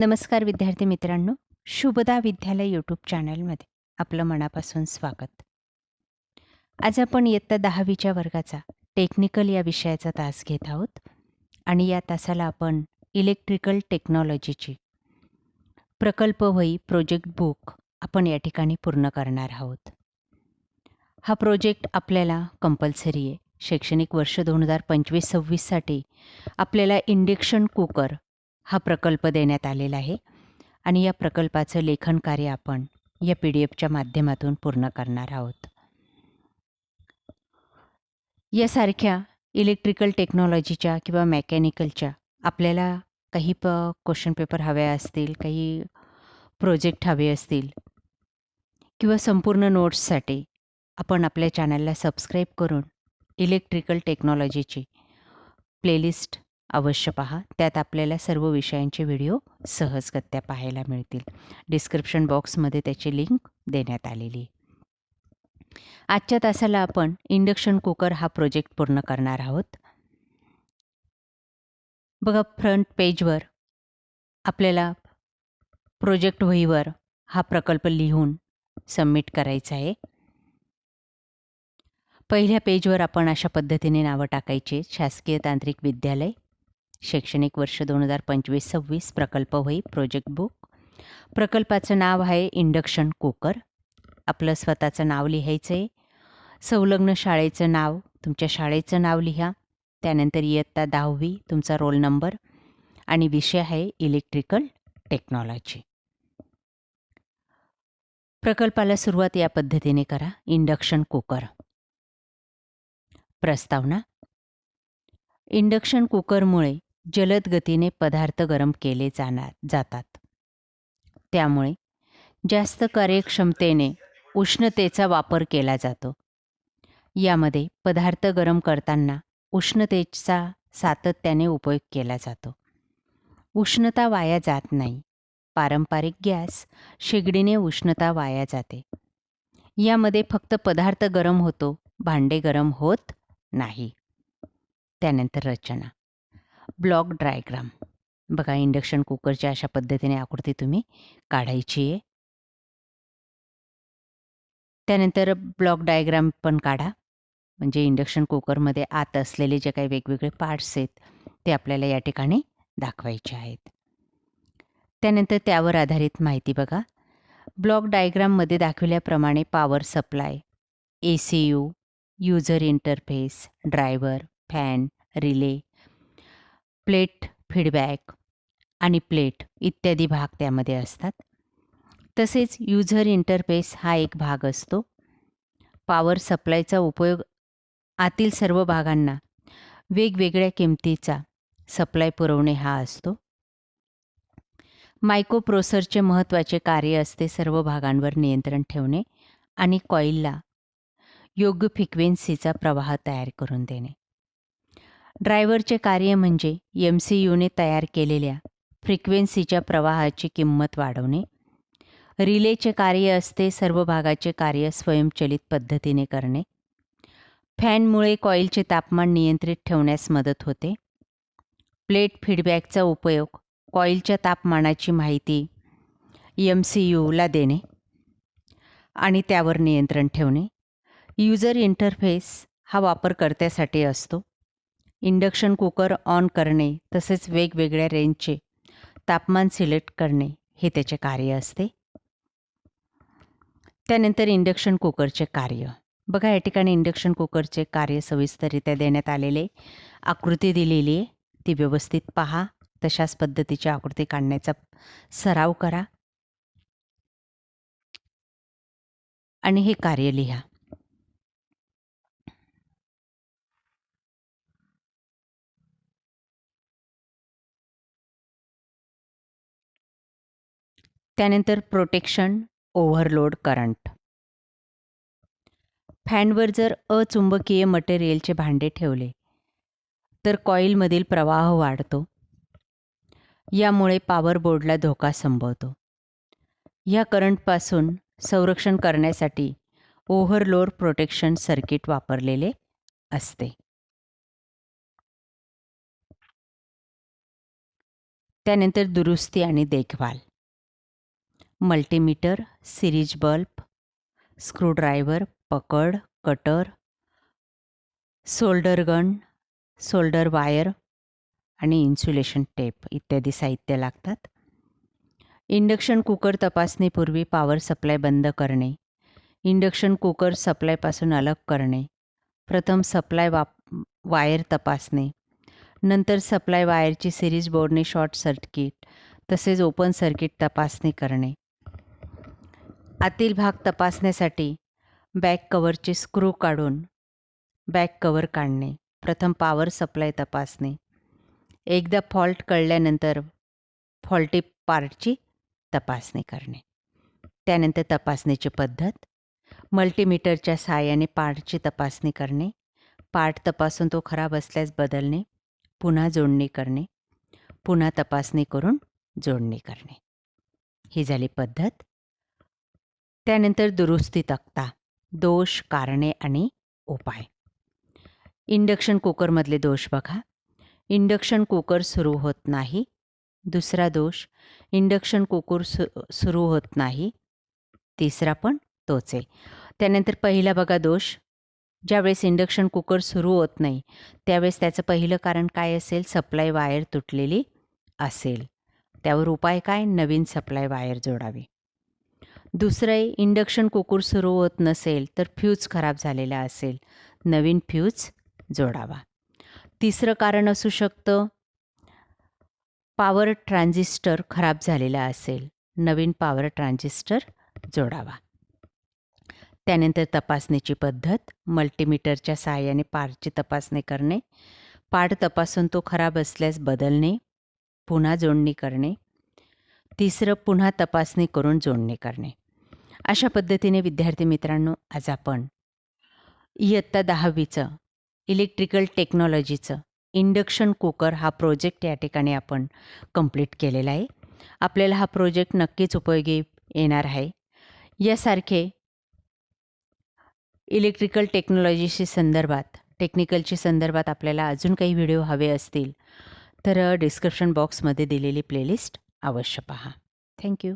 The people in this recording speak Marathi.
नमस्कार विद्यार्थी मित्रांनो, शुभदा विद्यालय यूट्यूब चॅनलमध्ये आपलं मनापासून स्वागत. आज आपण इयत्ता 10वीच्या वर्गाचा टेक्निकल या विषयाचा तास घेत आहोत आणि या तासाला आपण इलेक्ट्रिकल टेक्नॉलॉजीची प्रकल्प वही प्रोजेक्ट बुक आपण या ठिकाणी पूर्ण करणार आहोत. हा प्रोजेक्ट आपल्याला कंपल्सरी आहे. शैक्षणिक वर्ष 2025-26साठी आपल्याला इंडक्शन कुकर हा प्रकल्प देण्यात आलेला आहे आणि या प्रकल्पाचं लेखन कार्य आपण या PDF च्या माध्यमातून पूर्ण करणार आहोत. यासारख्या इलेक्ट्रिकल टेक्नॉलॉजीच्या किंवा मेकॅनिकलच्या आपल्याला काही क्वेश्चन पेपर हवे असतील, काही प्रोजेक्ट हवे असतील किंवा संपूर्ण नोट्ससाठी आपण आपल्या चॅनलला सबस्क्राईब करून इलेक्ट्रिकल टेक्नॉलॉजीची प्लेलिस्ट अवश्य पहा. त्यात आपल्याला सर्व विषयांचे व्हिडिओ सहजगत्या पाहायला मिळतील. डिस्क्रिप्शन बॉक्समध्ये त्याची लिंक देण्यात आलेली आहे. आजच्या तासाला आपण इंडक्शन कुकर हा प्रोजेक्ट पूर्ण करणार आहोत. बघा, फ्रंट पेजवर आपल्याला प्रोजेक्ट वहीवर हा प्रकल्प लिहून सबमिट करायचा आहे. पहिल्या पेजवर आपण अशा पद्धतीने नावं टाकायची. शासकीय तांत्रिक विद्यालय, शैक्षणिक वर्ष 2025-26, प्रकल्प वही प्रोजेक्ट बुक. प्रकल्पाचं नाव आहे इंडक्शन कुकर. आपलं स्वतःचं नाव लिहायचं आहे. संलग्न शाळेचं नाव, तुमच्या शाळेचं नाव लिहा. त्यानंतर इयत्ता 10वी, तुमचा रोल नंबर आणि विषय आहे इलेक्ट्रिकल टेक्नॉलॉजी. प्रकल्पाला सुरुवात या पद्धतीने करा. Induction cooker. प्रस्तावना. इंडक्शन कुकरमुळे जलद गतीने पदार्थ गरम केले जातात. त्यामुळे जास्त कार्यक्षमतेने उष्णतेचा वापर केला जातो. यामध्ये पदार्थ गरम करताना उष्णतेचा सातत्याने उपयोग केला जातो. उष्णता वाया जात नाही. पारंपरिक गॅस शेगडीने उष्णता वाया जाते. यामध्ये फक्त पदार्थ गरम होतो, भांडे गरम होत नाही. त्यानंतर रचना. Block diagram. बघा, इंडक्शन कुकरच्या अशा पद्धतीने आकृती तुम्ही काढायची आहे. त्यानंतर ब्लॉक डायग्राम पण काढा. म्हणजे इंडक्शन कुकरमध्ये आत असलेले जे काही वेगवेगळे पार्ट्स आहेत ते आपल्याला या ठिकाणी दाखवायचे आहेत. त्यानंतर त्यावर आधारित माहिती बघा. ब्लॉक डायग्राममध्ये दाखविल्याप्रमाणे power supply, ECU, user interface, driver, fan, relay, plate feedback आणि प्लेट इत्यादी भाग त्यामध्ये असतात. तसेच यूजर इंटरफेस हा एक भाग असतो. पॉवर सप्लायचा उपयोग आतील सर्व भागांना वेगवेगळ्या किमतीचा सप्लाय पुरवणे हा असतो. मायक्रोप्रोसेसरचे महत्त्वाचे कार्य असते सर्व भागांवर नियंत्रण ठेवणे आणि कॉइलला योग्य फ्रिक्वेन्सीचा प्रवाह तयार करून देणे. ड्रायव्हरचे कार्य म्हणजे MCUने तयार केलेल्या फ्रिक्वेन्सीच्या प्रवाहाची किंमत वाढवणे. रिलेचे कार्य असते सर्व भागाचे कार्य स्वयंचलित पद्धतीने करणे. फॅनमुळे कॉइलचे तापमान नियंत्रित ठेवण्यास मदत होते. प्लेट फीडबॅकचा उपयोग कॉइलच्या तापमानाची माहिती MCUला देणे आणि त्यावर नियंत्रण ठेवणे. यूजर इंटरफेस हा वापरकर्त्यासाठी असतो. इंडक्शन कुकर ऑन करणे तसेच वेगवेगळ्या रेंजचे तापमान सिलेक्ट करणे हे त्याचे कार्य असते. त्यानंतर इंडक्शन कुकरचे कार्य. बघा, या ठिकाणी इंडक्शन कुकरचे कार्य सविस्तररित्या देण्यात आलेले आकृती दिलेली आहे. ती व्यवस्थित पहा. तशाच पद्धतीची आकृती काढण्याचा सराव करा आणि हे कार्य लिहा. त्यानंतर प्रोटेक्शन ओव्हरलोड करंट. फॅनवर जर अचुंबकीय मटेरियलचे भांडे ठेवले तर कॉइलमधील प्रवाह वाढतो. यामुळे पॉवर बोर्डला धोका संभवतो. या करंटपासून संरक्षण करण्यासाठी ओव्हरलोड प्रोटेक्शन सर्किट वापरलेले असते. त्यानंतर दुरुस्ती आणि देखभाल. मल्टीमीटर, सिरीज बल्ब, स्क्रूड्रायव्हर, पकड, cutter, solder gun, solder wire आणि इन्सुलेशन टेप इत्यादी साहित्य लागतात. इंडक्शन कुकर तपासणीपूर्वी पॉवर सप्लाय बंद करणे. इंडक्शन कुकर सप्लायपासून अलग करणे. प्रथम सप्लाय वायर तपासणे. नंतर सप्लाय वायरची सिरीज बोर्डने शॉर्ट सर्किट तसेच ओपन सर्किट तपासणी करणे. आतील भाग तपासण्यासाठी बॅक कव्हरचे स्क्रू काढून बॅक कव्हर काढणे. प्रथम पॉवर सप्लाय तपासणे. एकदा फॉल्ट कळल्यानंतर फॉल्टी पार्टची तपासणी करणे. त्यानंतर तपासणीची पद्धत. मल्टीमीटरच्या साहाय्याने पार्टची तपासणी करणे. पार्ट तपासून तो खराब असल्यास बदलणे. पुन्हा जोडणी करणे. पुन्हा तपासणी करून जोडणी करणे. ही झाली पद्धत. त्यानंतर दुरुस्ती तक्ता. दोष, कारणे आणि उपाय. इंडक्शन कुकरमधले दोष बघा. इंडक्शन कुकर सुरू होत नाही. दुसरा दोष, इंडक्शन कुकर सुरू होत नाही. तिसरा पण तोच आहे. त्यानंतर पहिला बघा दोष. ज्यावेळेस इंडक्शन कुकर सुरू होत नाही त्यावेळेस त्याचं पहिलं कारण काय असेल? सप्लाय वायर तुटलेली असेल. त्यावर उपाय काय? नवीन सप्लाय वायर जोडावी. दुसरं आहे, इंडक्शन कुकर सुरू होत नसेल तर फ्यूज खराब झालेला असेल. नवीन फ्यूज जोडावा. तिसरं कारण असू शकतं पॉवर ट्रान्झिस्टर खराब झालेला असेल. नवीन पॉवर ट्रान्झिस्टर जोडावा. त्यानंतर तपासणीची पद्धत. मल्टीमीटरच्या साहाय्याने पार्टची तपासणी करणे. पार्ट तपासून तो खराब असल्यास बदलणे. पुन्हा जोडणी करणे. तिसरं, पुन्हा तपासणी करून जोडणी करणे. अशा पद्धतीने विद्यार्थी मित्रांनो, आज आपण इयत्ता 10वीचं इलेक्ट्रिकल टेक्नॉलॉजीचं इंडक्शन कुकर हा प्रोजेक्ट या ठिकाणी आपण कंप्लीट केलेला आहे. आपल्याला हा प्रोजेक्ट नक्कीच उपयोगी येणार आहे. यासारखे इलेक्ट्रिकल टेक्नॉलॉजीशी टेक्निकलशी संदर्भात आपल्याला अजून काही व्हिडिओ हवे असतील तर डिस्क्रिप्शन बॉक्समध्ये दिलेली प्लेलिस्ट अवश्य पहा. थँक्यू.